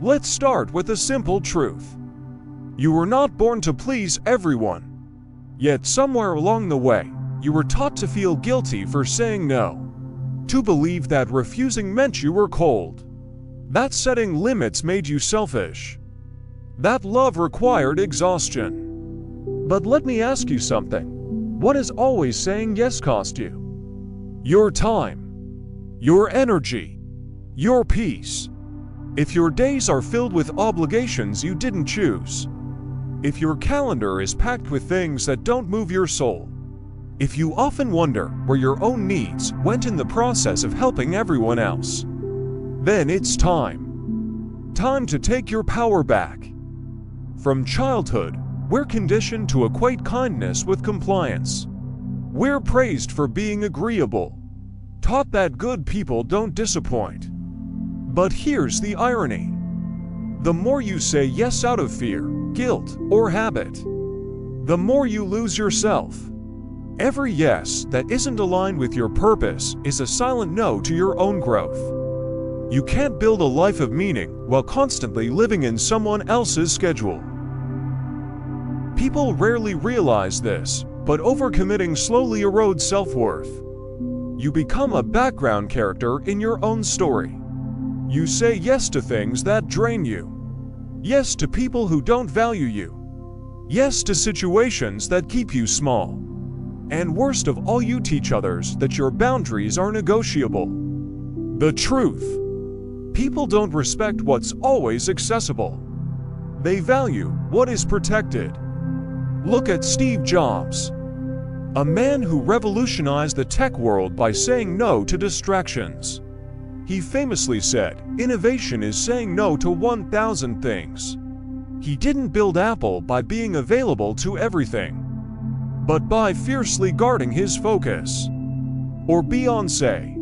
Let's start with a simple truth. You were not born to please everyone. Yet somewhere along the way, you were taught to feel guilty for saying no. To believe that refusing meant you were cold. That setting limits made you selfish. That love required exhaustion. But let me ask you something. What does always saying yes cost you? Your time, your energy, your peace. If your days are filled with obligations you didn't choose, if your calendar is packed with things that don't move your soul, if you often wonder where your own needs went in the process of helping everyone else, then it's time. Time to take your power back. From childhood, we're conditioned to equate kindness with compliance. We're praised for being agreeable, taught that good people don't disappoint. But here's the irony. The more you say yes out of fear, guilt, or habit, the more you lose yourself. Every yes that isn't aligned with your purpose is a silent no to your own growth. You can't build a life of meaning while constantly living in someone else's schedule. People rarely realize this, but overcommitting slowly erodes self-worth. You become a background character in your own story. You say yes to things that drain you. Yes to people who don't value you. Yes to situations that keep you small. And worst of all, you teach others that your boundaries are negotiable. The truth. People don't respect what's always accessible. They value what is protected. Look at Steve Jobs, a man who revolutionized the tech world by saying no to distractions. He famously said, "Innovation is saying no to 1,000 things." He didn't build Apple by being available to everything, but by fiercely guarding his focus. Or Beyoncé,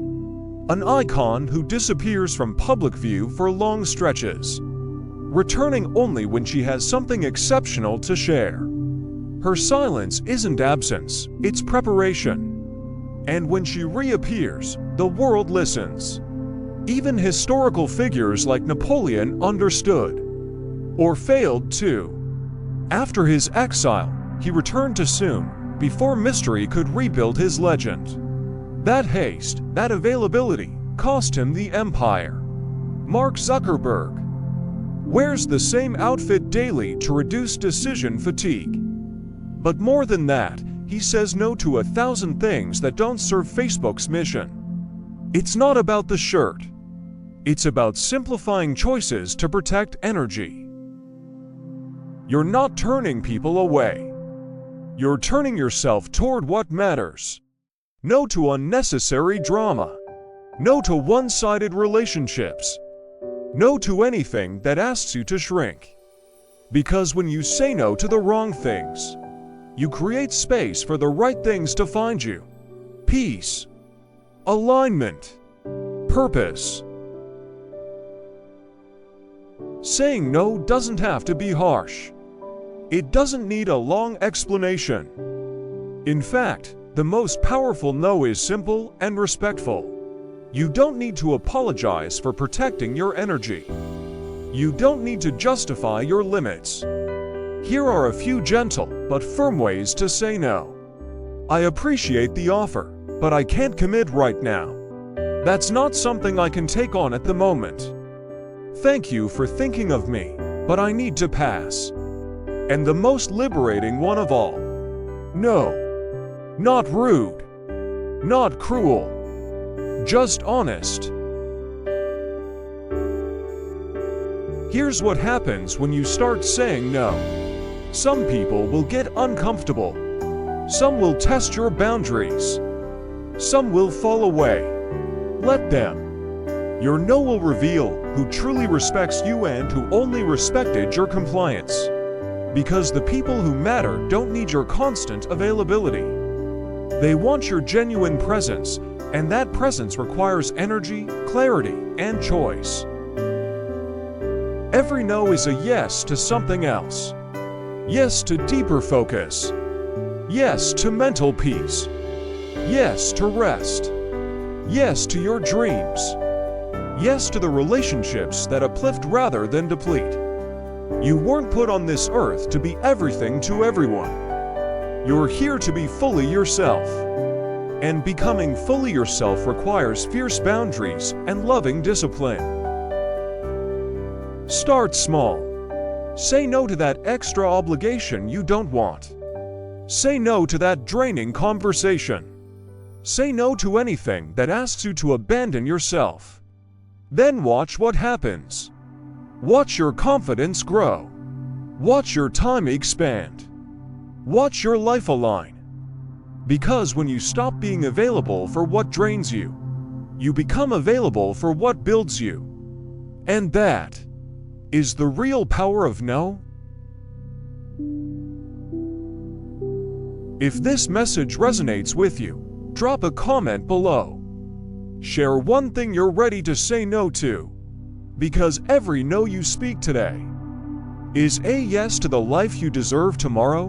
an icon who disappears from public view for long stretches, returning only when she has something exceptional to share. Her silence isn't absence, it's preparation. And when she reappears, the world listens. Even historical figures like Napoleon understood, or failed to. After his exile, he returned too soon, before mystery could rebuild his legend. That haste, that availability, cost him the empire. Mark Zuckerberg wears the same outfit daily to reduce decision fatigue. But more than that, he says no to 1,000 things that don't serve Facebook's mission. It's not about the shirt. It's about simplifying choices to protect energy. You're not turning people away. You're turning yourself toward what matters. No to unnecessary drama. No to one-sided relationships. No to anything that asks you to shrink. Because when you say no to the wrong things, you create space for the right things to find you. Peace, alignment, purpose. Saying no doesn't have to be harsh. It doesn't need a long explanation. In fact, the most powerful no is simple and respectful. You don't need to apologize for protecting your energy. You don't need to justify your limits. Here are a few gentle but firm ways to say no. I appreciate the offer, but I can't commit right now. That's not something I can take on at the moment. Thank you for thinking of me, but I need to pass. And the most liberating one of all, no. Not rude. Not cruel. Just honest. Here's what happens when you start saying no. Some people will get uncomfortable. Some will test your boundaries. Some will fall away. Let them. Your no will reveal who truly respects you and who only respected your compliance. Because the people who matter don't need your constant availability. They want your genuine presence, and that presence requires energy, clarity, and choice. Every no is a yes to something else. Yes to deeper focus. Yes to mental peace. Yes to rest. Yes to your dreams. Yes to the relationships that uplift rather than deplete. You weren't put on this earth to be everything to everyone. You're here to be fully yourself. And becoming fully yourself requires fierce boundaries and loving discipline. Start small. Say no to that extra obligation you don't want. Say no to that draining conversation. Say no to anything that asks you to abandon yourself. Then watch what happens. Watch your confidence grow. Watch your time expand. Watch your life align. Because when you stop being available for what drains you, you become available for what builds you. And that is the real power of no. If this message resonates with you, drop a comment below. Share one thing you're ready to say no to. Because every no you speak today is a yes to the life you deserve tomorrow.